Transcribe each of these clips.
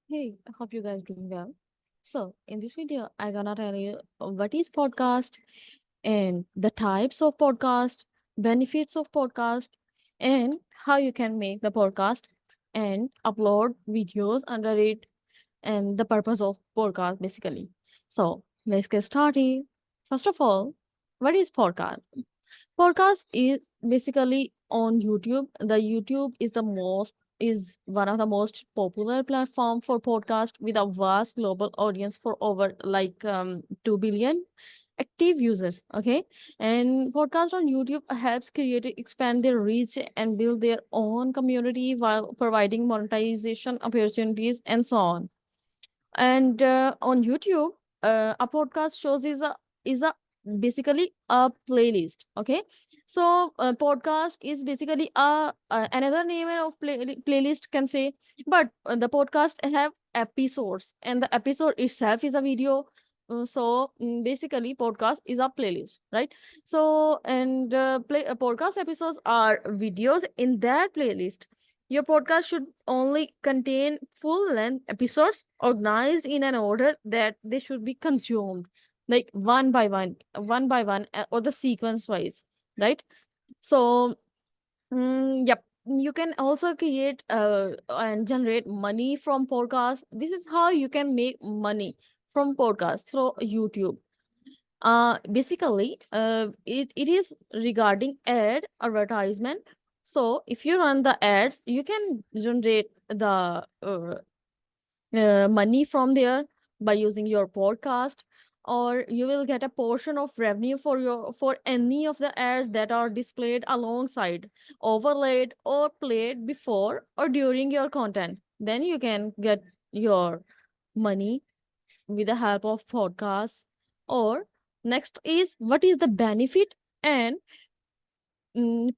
Hey, I hope you guys doing well. So, in this video, I gonna tell you what is podcast and the types of podcast, benefits of podcast, and how you can make the podcast and upload videos under it, and the purpose of podcast basically. So, let's get started. First of all, what is podcast? Podcast is basically on YouTube. The YouTube is one of the most popular platform for podcast with a vast global audience for over 2 billion active users. Okay, and podcast on YouTube helps creators expand their reach and build their own community while providing monetization opportunities and so on. And on YouTube, a podcast shows is a basically a playlist. Okay, so podcast is basically another name of playlist can say, but the podcast have episodes, and the episode itself is a video. Basically, podcast is a playlist, right? So, and podcast episodes are videos in that playlist. Your podcast should only contain full length episodes organized in an order that they should be consumed, like one by one, or the sequence wise, right? So, yep. You can also create and generate money from podcasts. This is how you can make money from podcasts through YouTube. Basically, it is regarding ad advertisement. So if you run the ads, you can generate the money from there by using your podcast, or you will get a portion of revenue for any of the ads that are displayed alongside, overlaid, or played before or during your content. Then you can get your money with the help of podcasts. Or next is what is the benefit, and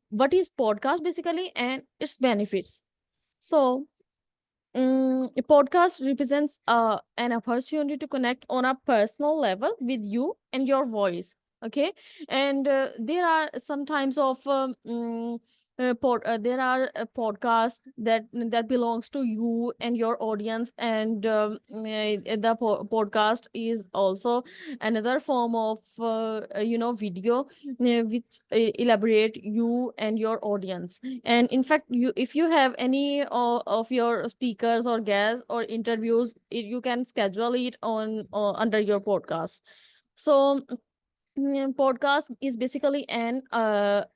what is podcast basically and its benefits. So a podcast represents an opportunity to connect on a personal level with you and your voice. Okay, and there are some times of there are podcasts that belongs to you and your audience, and the podcast is also another form of video which elaborate you and your audience. And in fact, you if you have any of your speakers or guests or interviews, you can schedule it on under your podcast. So podcast is basically an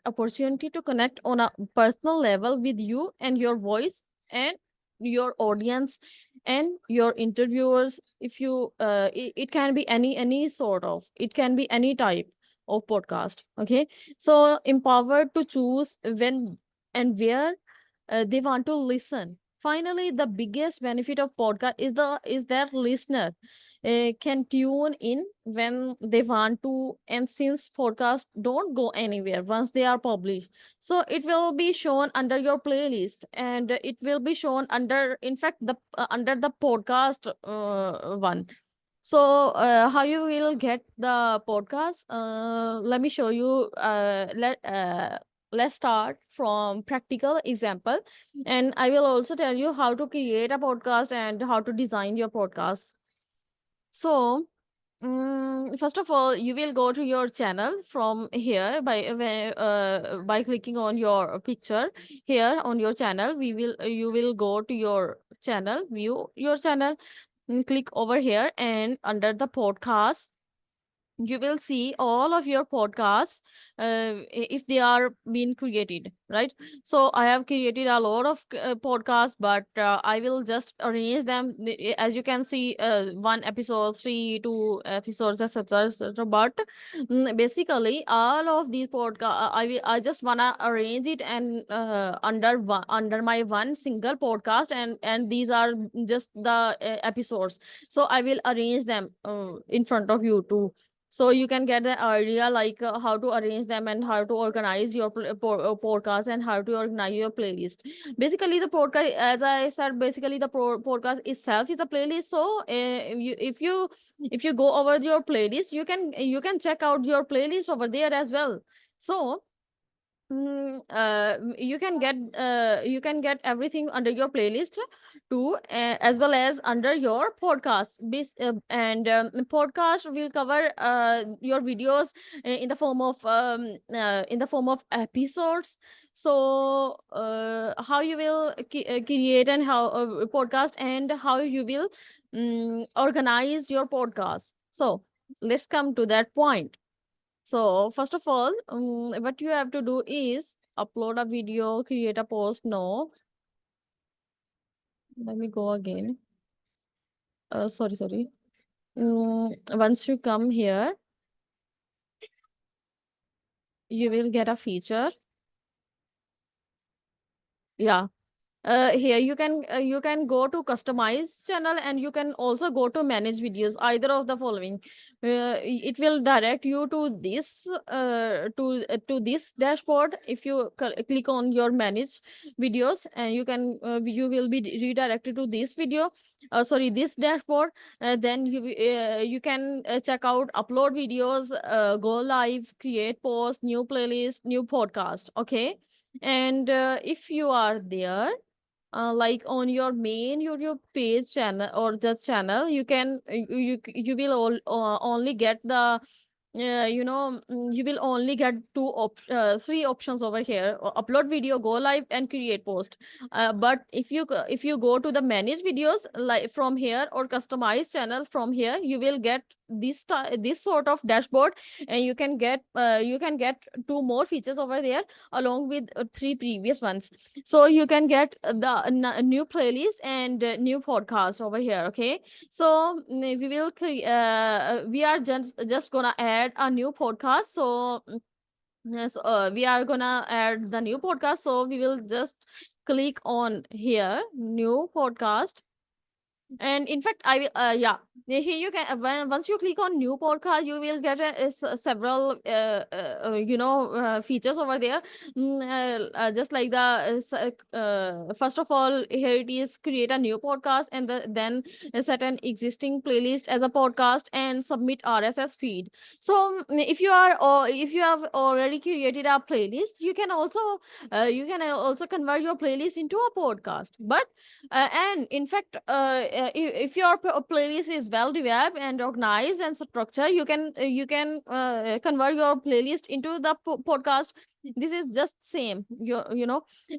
opportunity to connect on a personal level with you and your voice and your audience and your interviewers. If you it can be any sort of, it can be any type of podcast. Okay, so empowered to choose when and where they want to listen. Finally, the biggest benefit of podcast is that listener can tune in when they want to, and since podcasts don't go anywhere once they are published, so it will be shown under your playlist, and it will be shown under, in fact, the under the podcast one. So how you will get the podcast, let me show you. Let's start from practical example, and I will also tell you how to create a podcast and how to design your podcast. So, first of all, you will go to your channel from here by clicking on your picture here on your channel. You will go to your channel, view your channel, click over here, and under the podcast you will see all of your podcasts, if they are being created, right? So I have created a lot of podcasts, but I will just arrange them. As you can see, one episode, three, two episodes, etc, etc. But basically all of these podcasts, I just wanna arrange it and under my one single podcast, and these are just the episodes. So I will arrange them in front of you too, so you can get the idea like how to arrange them and how to organize your podcast and how to organize your playlist. Basically the podcast, as I said, basically the podcast itself is a playlist. So if you go over your playlist, you can check out your playlist over there as well. So you can get everything under your playlist too, as well as under your podcast. And podcast will cover your videos in the form of episodes. So how you will create and how podcast, and how you will organize your podcast. So let's come to that point. So first of all, what you have to do is upload a video, create a post. No, let me go again. Sorry. Once you come here, you will get a feature. Yeah. Here you can go to customize channel, and you can also go to manage videos, either of the following. It will direct you to this dashboard. If you click on your manage videos, and you will be redirected to this this dashboard. Then you can check out upload videos, go live, create post, new playlist, new podcast. Okay. And if you are there, like on your main YouTube page channel or the channel, you can you will only get the you will only get three options over here: upload video, go live, and create post. But if you go to the manage videos, like from here, or customize channel from here, you will get this sort of dashboard. And you can get two more features over there, along with three previous ones. So you can get the new playlist and new podcast over here. Okay. So we are just gonna add a new podcast. So yes, we are gonna add the new podcast. So we will just click on here, new podcast. And in fact, I will, here you can, once you click on new podcast, you will get several, features over there. Just like first of all, here it is: create a new podcast, and then set an existing playlist as a podcast, and submit RSS feed. So if you have already created a playlist, you can also convert your playlist into a podcast. But and in fact, if your playlist is well developed and organized and structured, you can convert your playlist into the podcast. This is just same,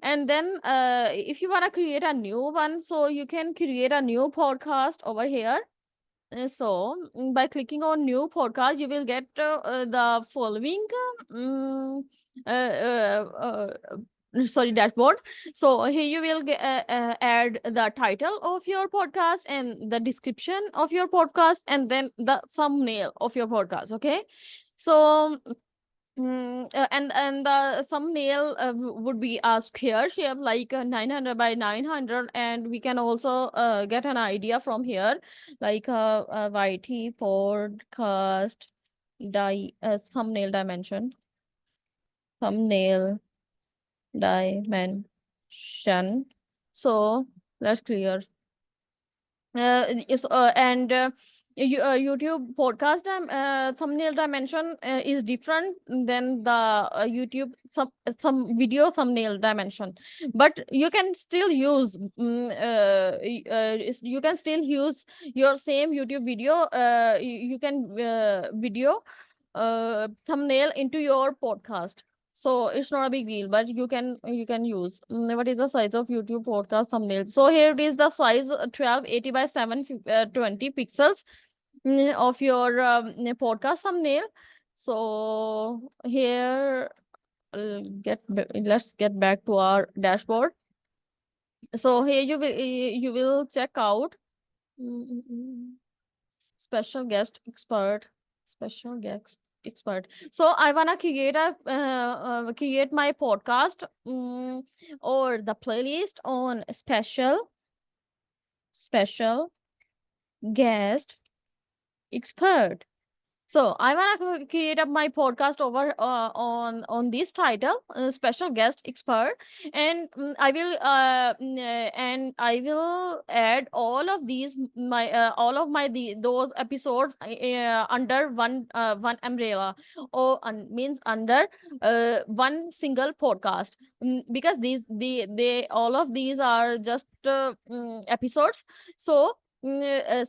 and then if you want to create a new one, so you can create a new podcast over here. By clicking on new podcast, you will get the following dashboard. So here you will add the title of your podcast, and the description of your podcast, and then the thumbnail of your podcast. Okay. So and the thumbnail would be a square shape, like 900 by 900. And we can also get an idea from here, like YT podcast thumbnail dimension, thumbnail dimension. So let's clear. And YouTube podcast thumbnail dimension is different than the YouTube video thumbnail dimension. But you can still use you can still use your same YouTube video. You can video thumbnail into your podcast. So it's not a big deal, but you can use. What is the size of YouTube podcast thumbnail? So here it is, the size 1280 by 720 pixels of your podcast thumbnail. So here, let's get back to our dashboard. So here you will check out special guest expert, special guest expert. So I wanna create my podcast, or the playlist on special guest expert. So I wanna create up my podcast over on this title, special guest expert, and I will add all of these my all of my those episodes under one umbrella, or means under one single podcast. Because they all of these are just episodes. So I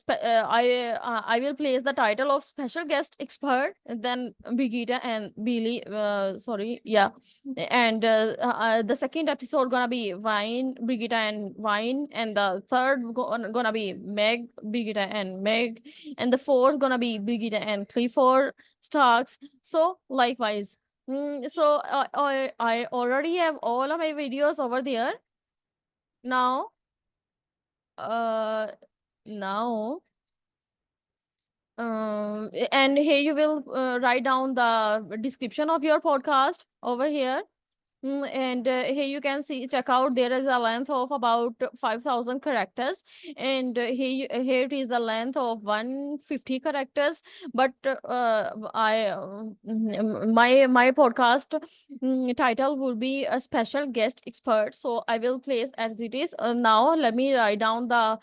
will place the title of special guest expert, then Brigida and Billy. Sorry, yeah, and the second episode gonna be Wine, Brigida and Wine, and the third gonna be Meg, Brigida and Meg, and the fourth gonna be Brigida and Clifford Starks. So likewise. So I already have all of my videos over there now. Uh, now and here you will write down the description of your podcast over here. And here you can see, check out, there is a length of about 5,000 characters, and here it is the length of 150 characters. But my podcast title will be a special guest expert, so I will place as it is. Now let me write down the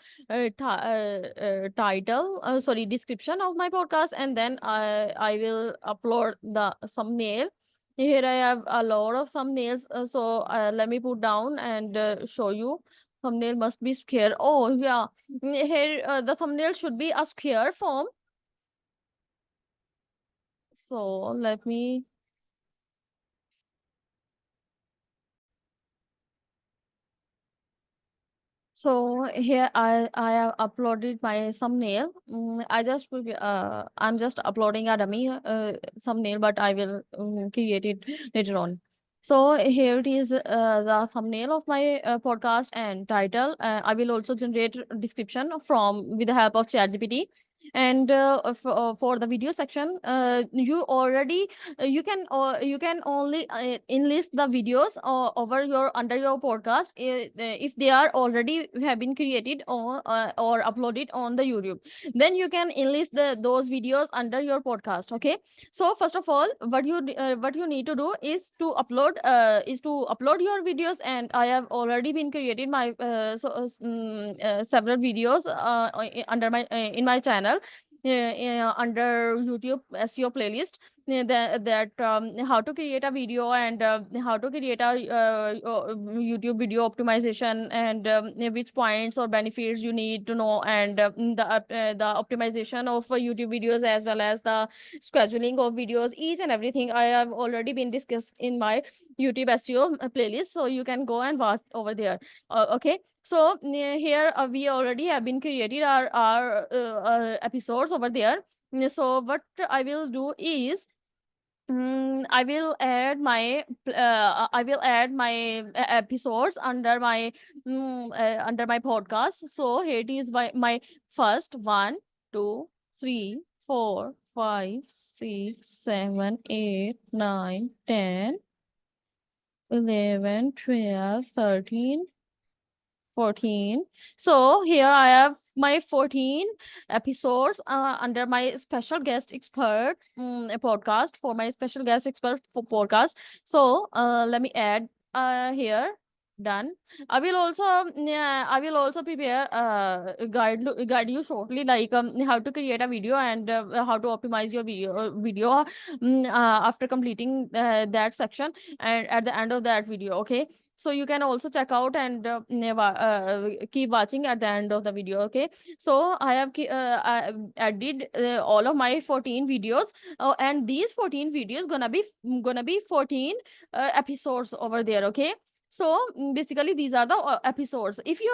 title, sorry, description of my podcast, and then I will upload the thumbnail. Here I have a lot of thumbnails, so let me put down and show you. Thumbnail must be square. Oh yeah. Here the thumbnail should be a square form. So let me. So here I have uploaded my thumbnail. I'm just uploading a dummy thumbnail, but I will create it later on. So here it is, the thumbnail of my podcast and title. I will also generate description from with the help of ChatGPT. And for the video section, you already you can only enlist the videos over your under your podcast if they are already have been created or uploaded on the YouTube. Then you can enlist those videos under your podcast. Okay. So first of all, what you need to do is to upload your videos, and I have already been created my several videos under my in my channel, under YouTube SEO playlist, that how to create a video, and how to create a YouTube video optimization, and which points or benefits you need to know, and the optimization of YouTube videos, as well as the scheduling of videos. Each and everything I have already been discussed in my YouTube SEO playlist, so you can go and watch over there. Okay. So here we already have been created our episodes over there. So what I will do is, I will add my episodes under my podcast. So here it is, my first 1, 2, 3, 4, 5, 6, 7, 8, 9, 10, 11, 12, 13, 14. So here I have my 14 episodes under my special guest expert podcast, for my special guest expert for podcast. So let me add here. Done. I will also prepare guide you shortly, like how to create a video, and how to optimize your video after completing that section, and at the end of that video. Okay. So you can also check out and keep watching at the end of the video. Okay. So I did all of my 14 videos, and these 14 videos gonna be 14 episodes over there. Okay. So basically these are the episodes. If you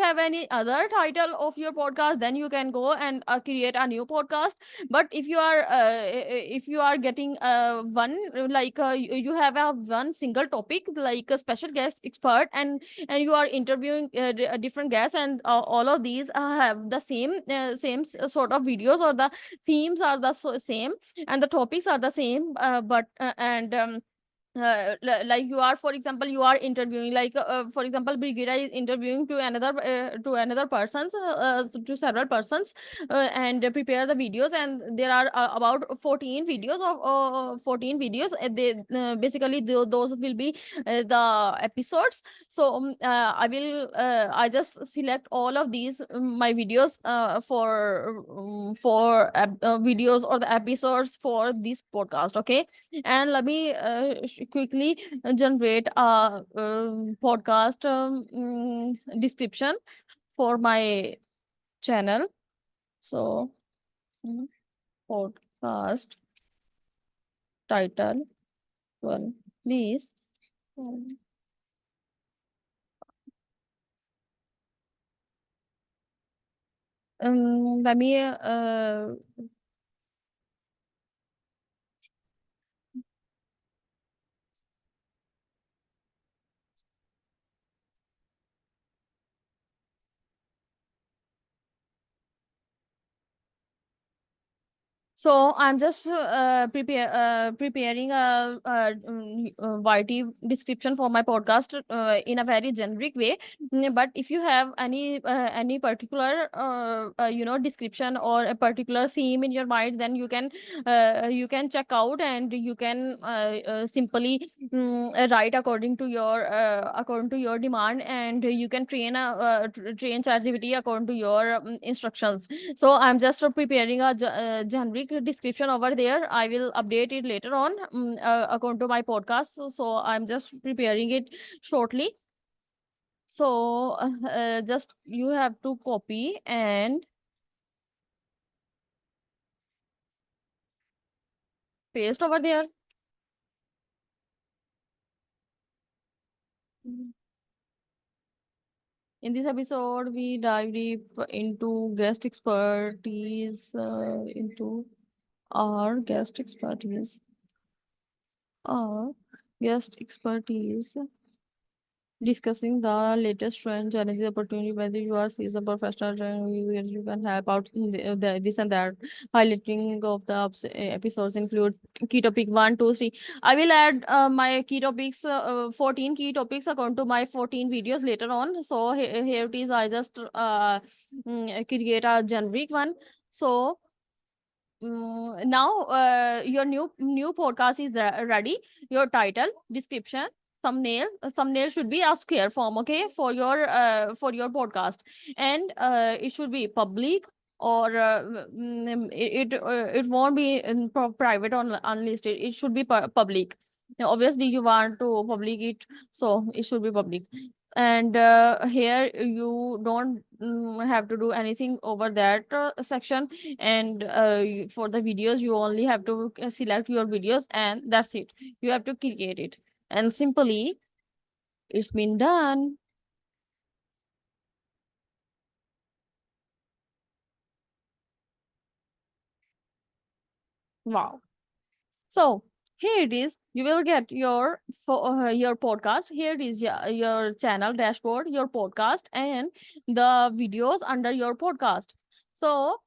have any other title of your podcast, then you can go and create a new podcast. But if you are getting one, like you have a one single topic, like a special guest expert, and you are interviewing different guests, and all of these have the same sort of videos, or the themes are the same, and the topics are the same, but and like you are, for example, you are interviewing, like for example, Brigida is interviewing to another persons, to several persons, and prepare the videos, and there are about 14 videos of 14 videos. They basically those will be the episodes. So I just select all of these my videos for videos or the episodes for this podcast. Okay, and let me quickly generate a podcast description for my channel. So, mm, podcast title, well, please. Let me So I'm just preparing a YT description for my podcast in a very generic way. But if you have any particular description or a particular theme in your mind, then you can check out, and you can simply write according to your demand, and you can train ChatGPT according to your instructions. So I'm just preparing a generic description over there. I will update it later on according to my podcast. So I'm just preparing it shortly. So just you have to copy and paste over there. In this episode, we dive deep into guest expertise, into our guest expertise, our guest expertise, discussing the latest trend, challenges, opportunity, whether you are seasoned professional, you can help out in this and that. Highlighting of the episodes include key topic 1, 2, 3. I will add my key topics, 14 key topics according to my 14 videos later on. So here it is. I just create a generic one. So now your new podcast is ready. Your title, description, thumbnail should be a square form, okay, for your podcast, and it should be public, or it won't be in private or unlisted. It should be public. Now, obviously you want to public it, so it should be public. And here you don't have to do anything over that section. And for the videos, you only have to select your videos, and that's it. You have to create it, and simply it's been done. Wow. So here it is. You will get your podcast. Here it is, your channel dashboard, your podcast, and the videos under your podcast. So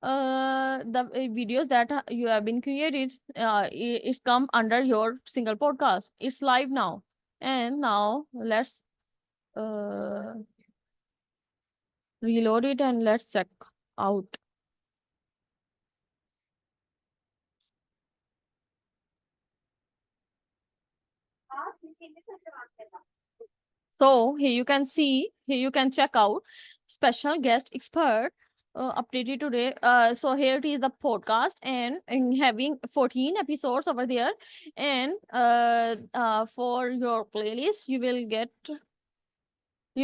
the videos that you have been created, it's come under your single podcast. It's live now. And now let's uh, reload it, and let's check out. So here you can check out special guest expert updated today. So here it is, the podcast, and having 14 episodes over there. And for your playlist, you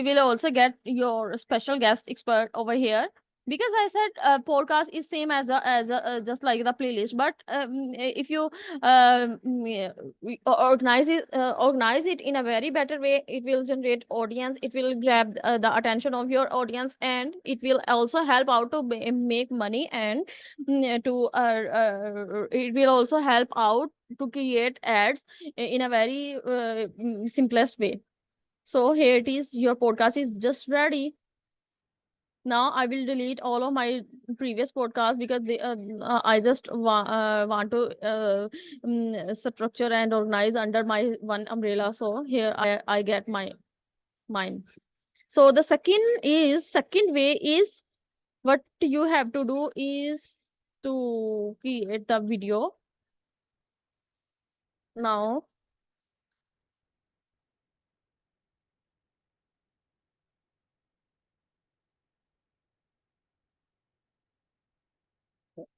will also get your special guest expert over here, because I said podcast is same as a just like the playlist. But if you organize it in a very better way, it will generate audience, it will grab the attention of your audience, and it will also help out to make money, and it will also help out to create ads in a very simplest way. So here it is, your podcast is just ready. Now I will delete all of my previous podcasts because I just want to structure and organize under my one umbrella. So here I get mine. So the second way is, what you have to do is to create the video. Now,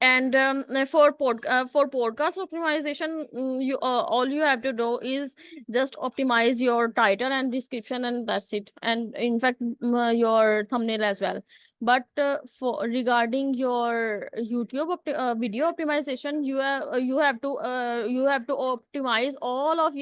and for podcast optimization, you all you have to do is just optimize your title and description, and that's it. And in fact, your thumbnail as well. But for regarding your YouTube video optimization, you have to optimize all of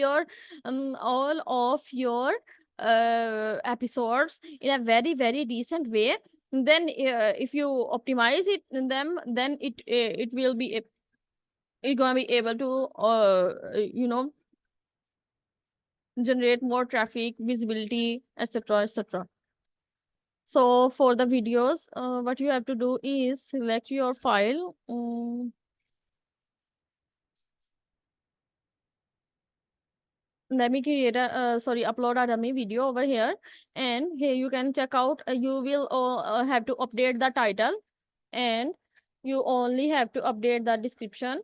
your episodes in a very very decent way. Then if you optimize it in them, then it will be it gonna be able to generate more traffic, visibility, etc, etc. So for the videos, what you have to do is select your file. Let me create a upload a dummy video over here, and here you can check out. You will have to update the title, and you only have to update the description.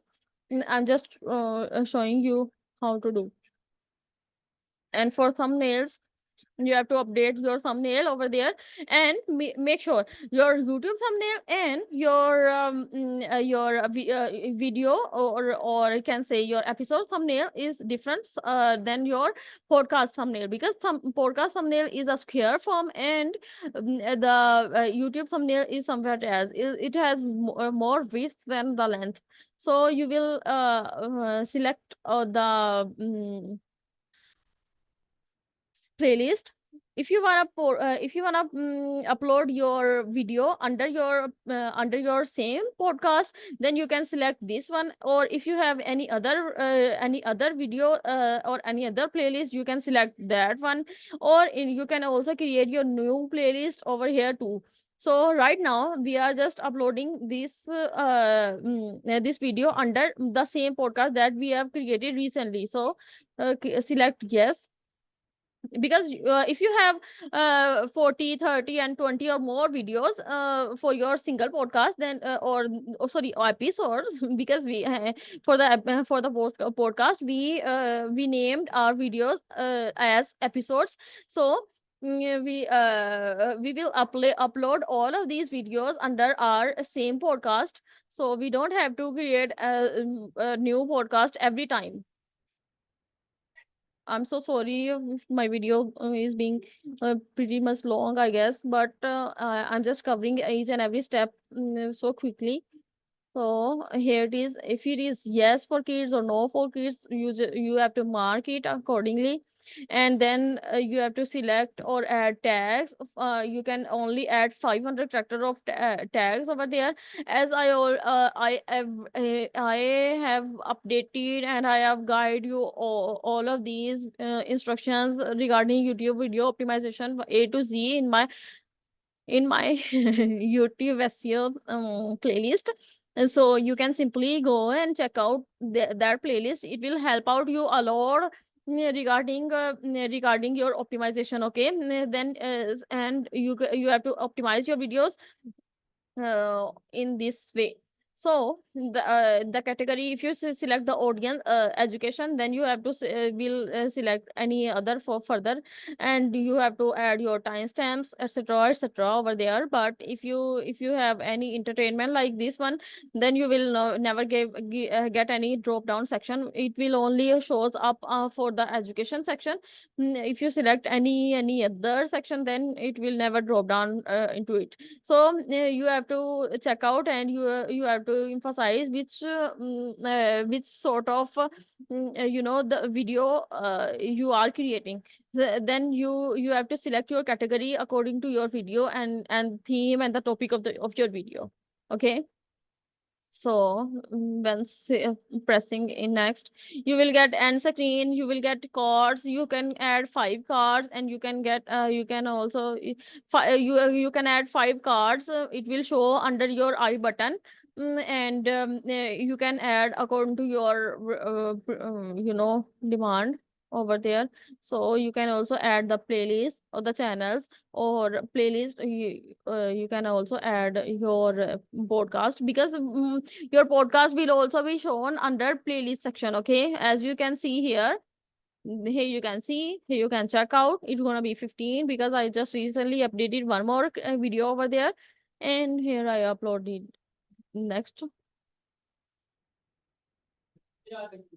I'm just showing you how to do. And for thumbnails, you have to update your thumbnail over there, and make sure your YouTube thumbnail and your video, or you can say your episode thumbnail is different than your podcast thumbnail, because podcast thumbnail is a square form, and the YouTube thumbnail is somewhere else. It has more width than the length. So you will select the playlist. If you wanna upload your video under your same podcast, then you can select this one. Or if you have any other video or any other playlist, you can select that one. Or you can also create your new playlist over here too. So right now we are just uploading this video under the same podcast that we have created recently. So select yes, because if you have 40, 30, and 20 or more videos for your single podcast, then sorry, episodes, because we for the podcast, we named our videos as episodes. So we will upload all of these videos under our same podcast, so we don't have to create a new podcast every time. I'm so sorry if my video is being pretty much long, I guess, but I'm just covering each and every step so quickly. So here it is. If it is yes for kids or no for kids, you have to mark it accordingly, and then you have to select or add tags. You can only add 500 character of tags over there. As I have updated, and I have guide you all of these instructions regarding YouTube video optimization A to Z in my YouTube SEO playlist. And so you can simply go and check out that playlist. It will help out you a lot regarding your optimization. Okay. Then and you have to optimize your videos in this way. So the category, if you select the audience education, then you have to will select any other for further, and you have to add your timestamps, etc, etc over there. But if you have any entertainment like this one, then you will never get any drop down section. It will only shows up for the education section. If you select any other section, then it will never drop down into it. So you have to check out, and you have to emphasize which sort of the video you are creating. Then you have to select your category according to your video and theme and the topic of your video. Okay. So when pressing in next, you will get end screen, you will get cards, you can add 5 cards, and you can get you can also you can add 5 cards. It will show under your I button. And you can add according to your demand over there. So you can also add the playlist or the channels or playlist. You can also add your podcast, because your podcast will also be shown under playlist section. Okay, as you can see here. Here you can see, here you can check out. It's gonna be 15 because I just recently updated one more video over there, and here I uploaded next.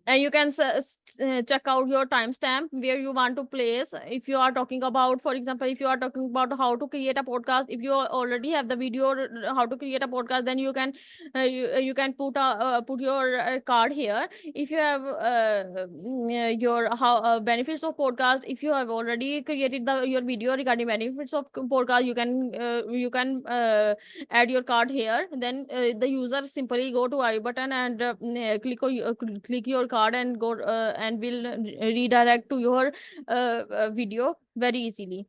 And you can check out your timestamp where you want to place. If you are talking about, for example, if you are talking about how to create a podcast, if you already have the video how to create a podcast, then you can you can put your card here. If you have your how benefits of podcast, if you have already created your video regarding benefits of podcast, you can add your card here. Then the user simply go to I button and click your card and go and will redirect to your video very easily.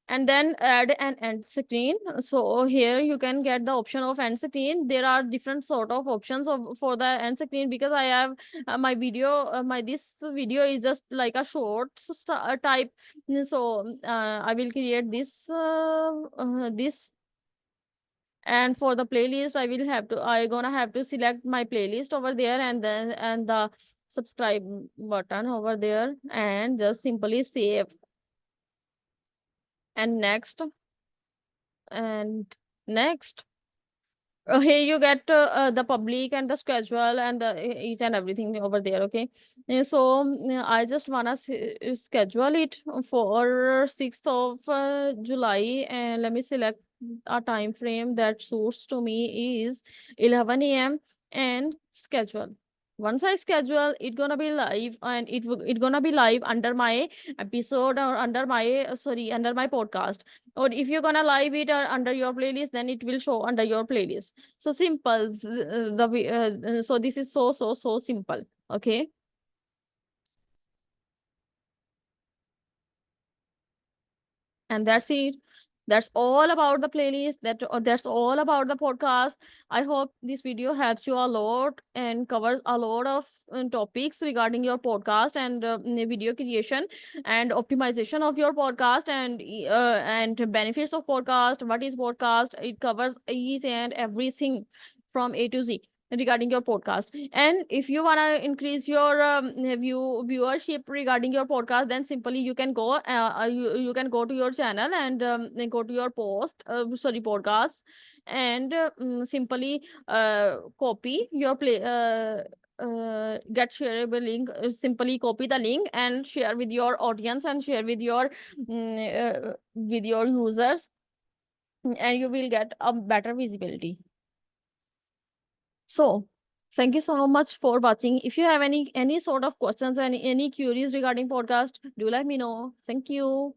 And then add an end screen. So here you can get the option of end screen. There are different sort of options for the end screen, because I have my video my this video is just like a short type. So I will create this. And for the playlist, I gonna have to select my playlist over there, and then and the subscribe button over there, and just simply save. And next, and next. Here you get the public and the schedule and the each and everything over there. Okay. So I just wanna schedule it for 6th of July, and let me select a time frame that suits to me is 11 a.m. and schedule. Once I schedule, it gonna be live, and it gonna be live under my episode, or under my under my podcast. Or if you're gonna live it under your playlist, then it will show under your playlist. So simple. So this is so simple. Okay. And that's it. That's all about the playlist. That's all about the podcast. I hope this video helps you a lot and covers a lot of topics regarding your podcast and video creation and optimization of your podcast, and benefits of podcast. What is podcast? It covers each and everything from A to Z regarding your podcast. And if you want to increase your viewership regarding your podcast, then simply you can go you can go to your channel and then go to your podcast, and simply copy your get shareable link. Simply copy the link and share with your audience, and share with your users, and you will get a better visibility. So thank you so much for watching. If you have any sort of questions and any queries regarding podcast, do let me know. Thank you.